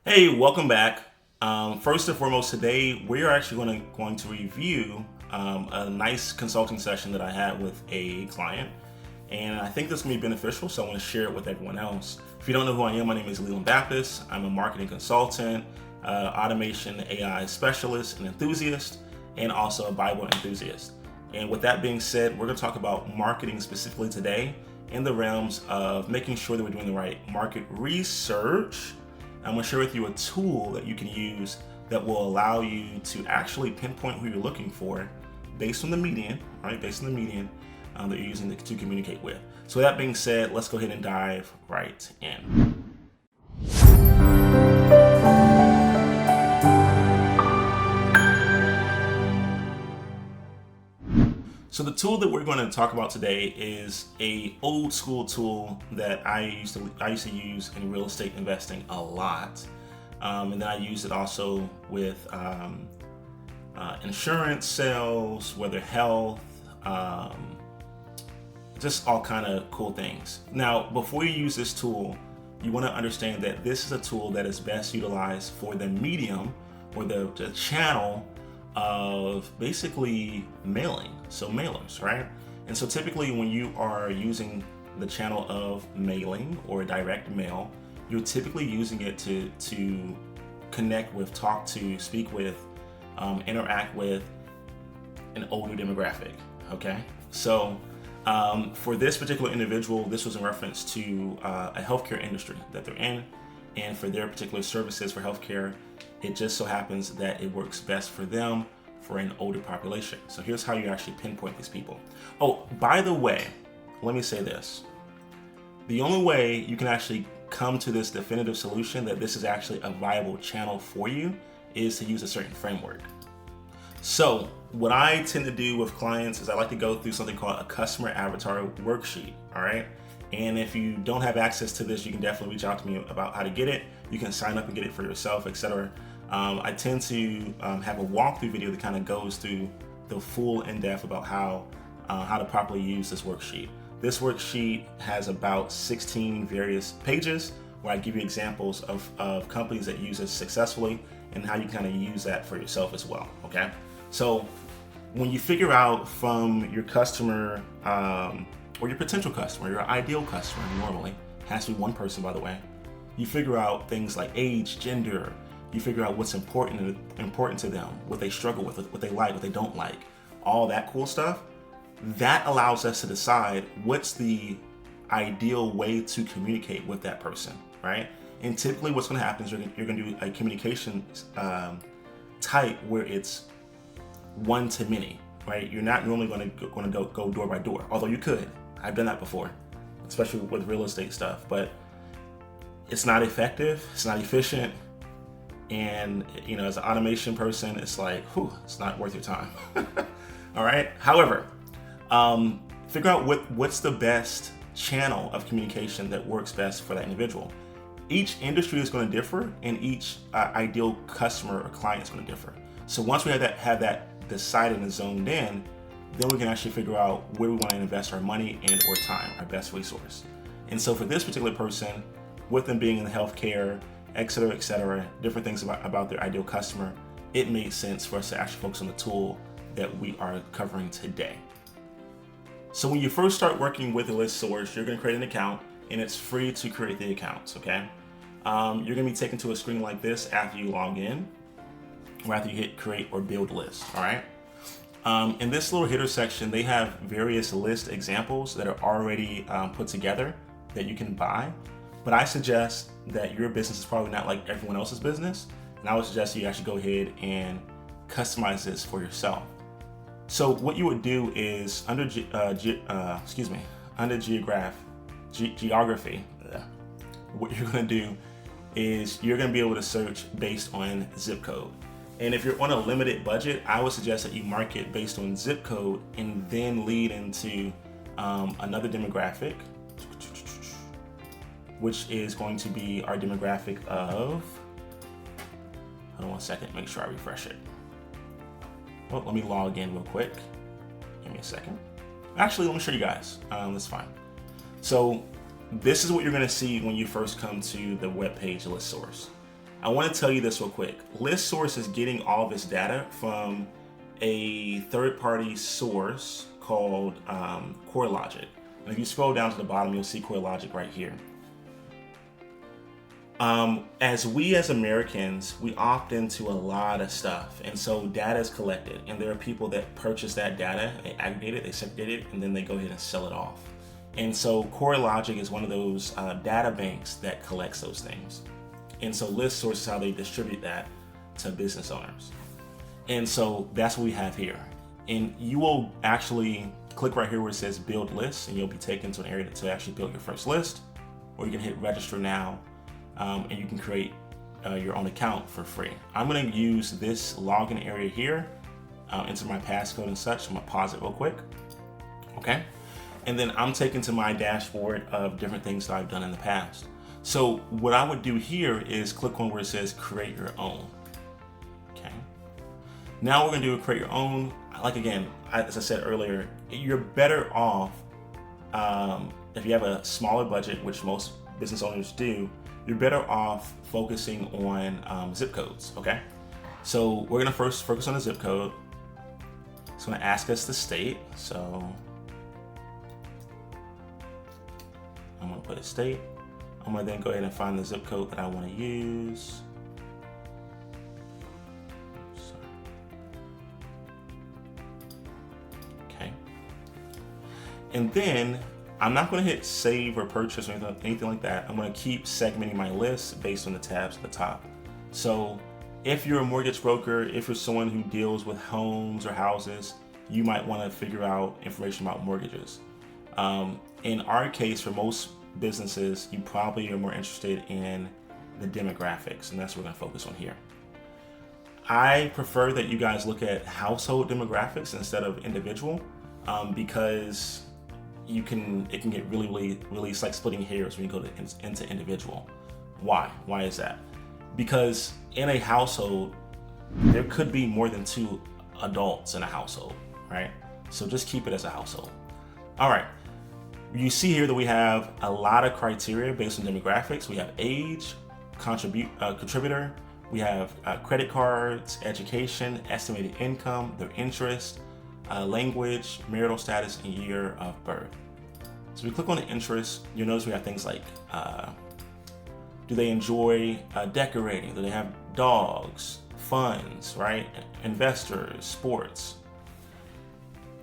Hey, welcome back. First and foremost, today we are actually going to review a nice consulting session that I had with a client, and I think this can be beneficial, so I want to share it with everyone else. If you don't know who I am, my name is Leland. I'm a marketing consultant, automation AI specialist and enthusiast, and also a Bible enthusiast. And with that being said, we're going to talk about marketing specifically today in the realms of making sure that we're doing the right market research. I'm going to share with you a tool that you can use that will allow you to actually pinpoint who you're looking for based on the median, right? Based on the median that you're using to communicate with. So with that being said, let's go ahead and dive right in. So the tool that we're going to talk about today is a old school tool that I used to use in real estate investing a lot, and then I use it also with insurance sales, whether health, just all kind of cool things. Now, before you use this tool, you want to understand that this is a tool that is best utilized for the medium or the channel of basically mailing, so mailers, right? And so typically when you are using the channel of mailing or direct mail, you're typically using it to connect with, talk to, speak with, interact with an older demographic, okay? So for this particular individual, this was in reference to a healthcare industry that they're in, and for their particular services for healthcare, it just so happens that it works best for them for an older population. So here's how you actually pinpoint these people. Oh, by the way, let me say this. The only way you can actually come to this definitive solution that this is actually a viable channel for you is to use a certain framework. So what I tend to do with clients is I like to go through something called a customer avatar worksheet, all right? And if you don't have access to this, you can definitely reach out to me about how to get it. You can sign up and get it for yourself, etc. I tend to have a walkthrough video that kind of goes through the full in-depth about how to properly use this worksheet. This worksheet has about 16 various pages where I give you examples of companies that use it successfully and how you kind of use that for yourself as well, okay? So when you figure out from your customer, or your potential customer, your ideal customer, normally has to be one person, by the way. You figure out things like age, gender. You figure out what's important to them, what they struggle with, what they like, what they don't like, all that cool stuff. That allows us to decide what's the ideal way to communicate with that person, right? And typically, what's going to happen is you're going to do a communication type where it's one to many, right? You're not normally going to go door by door, although you could. I've done that before, especially with real estate stuff, but it's not effective, it's not efficient, and as an automation person, it's like, it's not worth your time. All right. However, figure out what's the best channel of communication that works best for that individual. Each industry is going to differ, and each ideal customer or client is going to differ. So once we have that decided and zoned in, then we can actually figure out where we want to invest our money and or time, our best resource. And so for this particular person, with them being in the healthcare, et cetera, different things about their ideal customer, it made sense for us to actually focus on the tool that we are covering today. So when you first start working with a list source, you're going to create an account, and it's free to create the accounts, okay? You're going to be taken to a screen like this after you log in, or after you hit create or build list, all right? In this little header section, they have various list examples that are already put together that you can buy. But I suggest that your business is probably not like everyone else's business, and I would suggest you actually go ahead and customize this for yourself. So what you would do is under geography, what you're going to do is you're going to be able to search based on zip code. And if you're on a limited budget, I would suggest that you mark it based on zip code and then lead into another demographic, which is going to be our demographic of, hold on one second, make sure I refresh it. Well, let me log in real quick. Give me a second. Actually, let me show you guys. That's fine. So this is what you're going to see when you first come to the web page list source. I want to tell you this real quick. List Source is getting all of its data from a third-party source called CoreLogic. And if you scroll down to the bottom, you'll see CoreLogic right here. As Americans, we opt into a lot of stuff, and so data is collected, and there are people that purchase that data, they aggregate it, they segregate it, and then they go ahead and sell it off. And so CoreLogic is one of those data banks that collects those things. And so List Source is how they distribute that to business owners. And so that's what we have here. And you will actually click right here where it says build lists, and you'll be taken to an area to actually build your first list, or you can hit register now, and you can create your own account for free. I'm going to use this login area here, enter my passcode and such. I'm going to pause it real quick. Okay. And then I'm taken to my dashboard of different things that I've done in the past. So what I would do here is click on where it says create your own. Okay. Now we're going to do a create your own. Like again, as I said earlier, you're better off if you have a smaller budget, which most business owners do. You're better off focusing on zip codes. Okay. So we're going to first focus on the zip code. It's going to ask us the state. So I'm going to put a state. I'm going to then go ahead and find the zip code that I want to use. Okay. And then I'm not going to hit save or purchase or anything like that. I'm going to keep segmenting my list based on the tabs at the top. So if you're a mortgage broker, if you're someone who deals with homes or houses, you might want to figure out information about mortgages. In our case, for most businesses, you probably are more interested in the demographics, and that's what we're going to focus on here. I prefer that you guys look at household demographics instead of individual, because it can get really, it's like splitting hairs when you go into individual. Why is that? Because in a household, there could be more than 2 adults in a household, right? So just keep it as a household. All right. You see here that we have a lot of criteria based on demographics. We have age, contributor, we have credit cards, education, estimated income, their interest, language, marital status, and year of birth. So we click on the interest, you'll notice we have things like, do they enjoy decorating? Do they have dogs, funds, right? Investors, sports.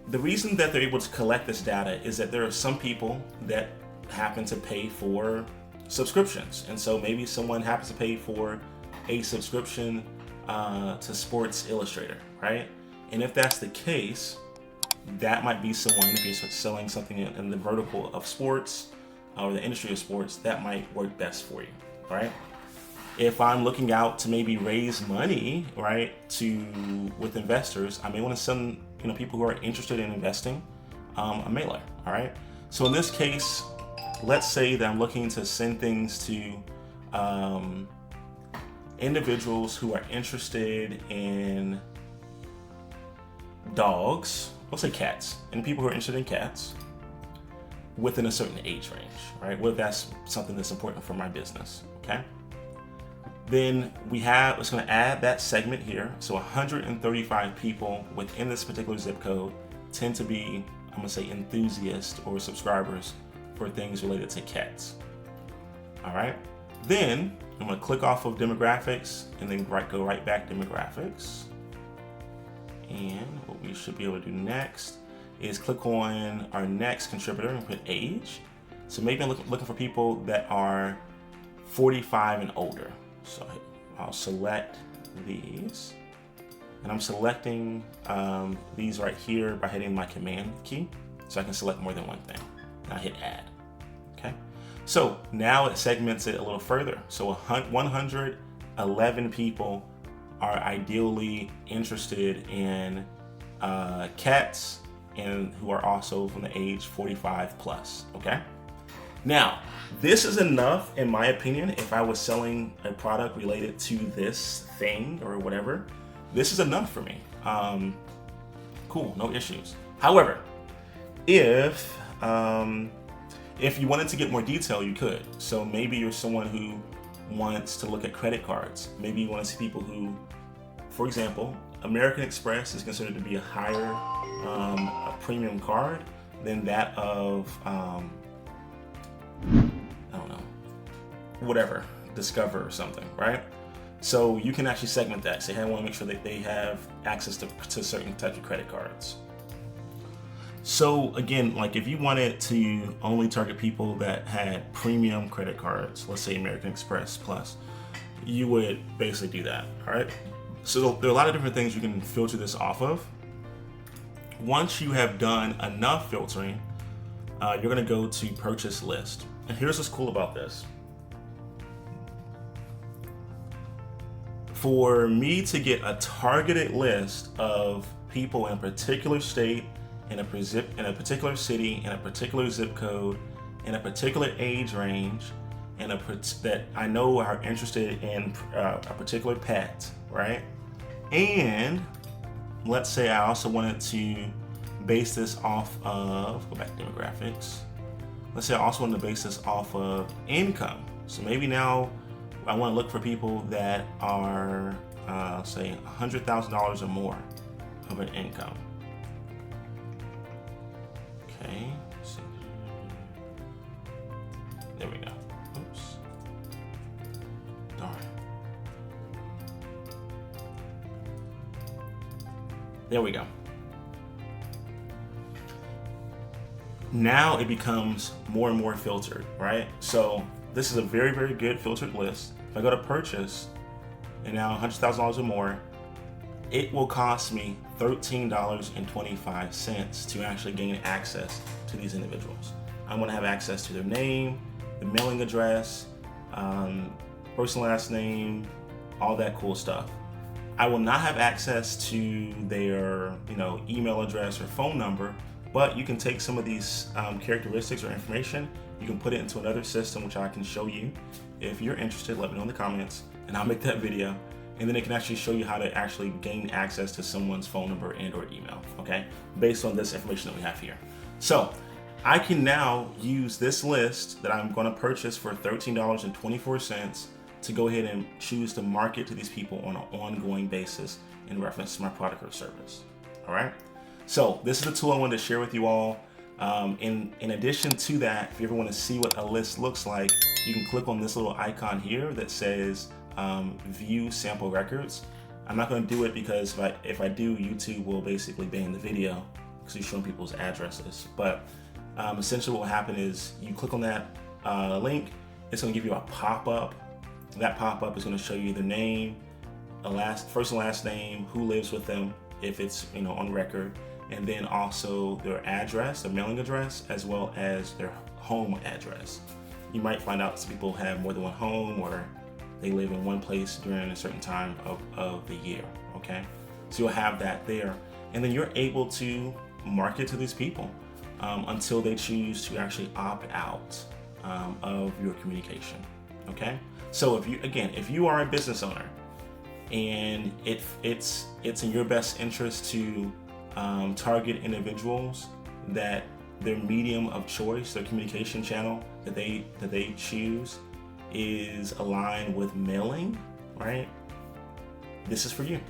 The reason that they're able to collect this data is that there are some people that happen to pay for subscriptions. And so maybe someone happens to pay for a subscription to Sports Illustrator, right? And if that's the case, that might be someone, if you're selling something in the vertical of sports or the industry of sports, that might work best for you, right? If I'm looking out to maybe raise money, right, with investors, I may want to send people who are interested in investing a mailer. All right. So in this case, let's say that I'm looking to send things to individuals who are interested in dogs. Let's say cats, and people who are interested in cats within a certain age range, right? Well, that's something that's important for my business. Okay. Then it's going to add that segment here. So 135 people within this particular zip code tend to be, I'm going to say, enthusiasts or subscribers for things related to cats. All right. Then I'm going to click off of demographics and then go right back to demographics. And what we should be able to do next is click on our next contributor and put age. So maybe I'm looking for people that are 45 and older. So I'll select these, and I'm selecting these right here by hitting my command key, so I can select more than one thing. And I hit add. Okay. So now it segments it a little further. So 111 people are ideally interested in cats and who are also from the age 45 plus. Okay. Now, this is enough, in my opinion, if I was selling a product related to this thing or whatever. This is enough for me. Cool, no issues. However, if you wanted to get more detail, you could. So maybe you're someone who wants to look at credit cards. Maybe you want to see people who, for example, American Express is considered to be a higher a premium card than that of, I don't know, whatever, Discover or something, right? So you can actually segment that. Say, hey, I want to make sure that they have access to certain types of credit cards. So again, like if you wanted to only target people that had premium credit cards, let's say American Express Plus, you would basically do that, all right? So there are a lot of different things you can filter this off of. Once you have done enough filtering, you're gonna go to purchase list. And here's what's cool about this. For me to get a targeted list of people in a particular state, in a particular city, in a particular zip code, in a particular age range, and that I know are interested in a particular pet, right? And let's say I also wanted to base this off of, go back to demographics. Let's say I also wanted to base this off of income. So maybe now I want to look for people that are, say, $100,000 or more of an income. Okay, so there we go. Oops. Darn. There we go. Now it becomes more and more filtered, right? So this is a very, very good filtered list. If I go to purchase, and now $100,000 or more, it will cost me $13.25 to actually gain access to these individuals. I want to have access to their name, the mailing address, first and last name, all that cool stuff. I will not have access to their, email address or phone number, but you can take some of these characteristics or information, you can put it into another system, which I can show you. If you're interested, let me know in the comments, and I'll make that video. And then it can actually show you how to actually gain access to someone's phone number and or email, okay? Based on this information that we have here. So I can now use this list that I'm gonna purchase for $13.24 to go ahead and choose to market to these people on an ongoing basis in reference to my product or service, all right? So this is the tool I wanted to share with you all. In addition to that, if you ever wanna see what a list looks like, you can click on this little icon here that says view sample records. I'm not going to do it because if I do, YouTube will basically ban the video because you're showing people's addresses. But essentially what will happen is you click on that link, it's going to give you a pop-up. That pop-up is going to show you their name, first and last name, who lives with them, if it's on record, and then also their address, their mailing address, as well as their home address. You might find out some people have more than one home, or they live in one place during a certain time of the year, okay? So you'll have that there. And then you're able to market to these people until they choose to actually opt out of your communication, okay? So if you are a business owner and it's in your best interest to target individuals that their medium of choice, their communication channel that they choose is aligned with mailing, right? This is for you.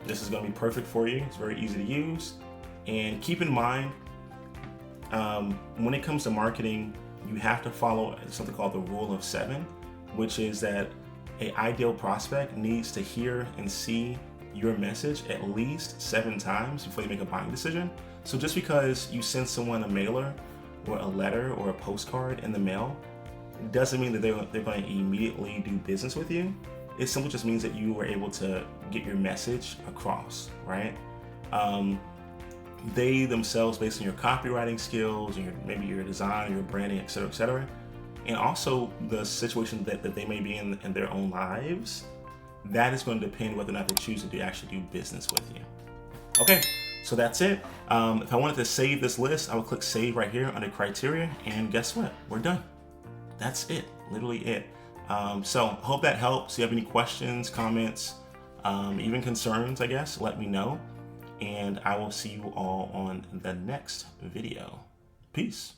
This is going to be perfect for you. It's very easy to use. And keep in mind, when it comes to marketing, you have to follow something called the rule of 7, which is that an ideal prospect needs to hear and see your message at least 7 times before they make a buying decision. So just because you send someone a mailer or a letter or a postcard in the mail, it doesn't mean that they're going to immediately do business with you. It simply just means that you were able to get your message across, right? They themselves, based on your copywriting skills, and maybe your design, your branding, et cetera, and also the situation that they may be in their own lives, that is going to depend whether or not they choose to actually do business with you. Okay, so that's it. If I wanted to save this list, I would click save right here under criteria, and guess what? We're done. That's it, literally it. So hope that helps. If you have any questions, comments, even concerns, I guess, let me know. And I will see you all on the next video. Peace.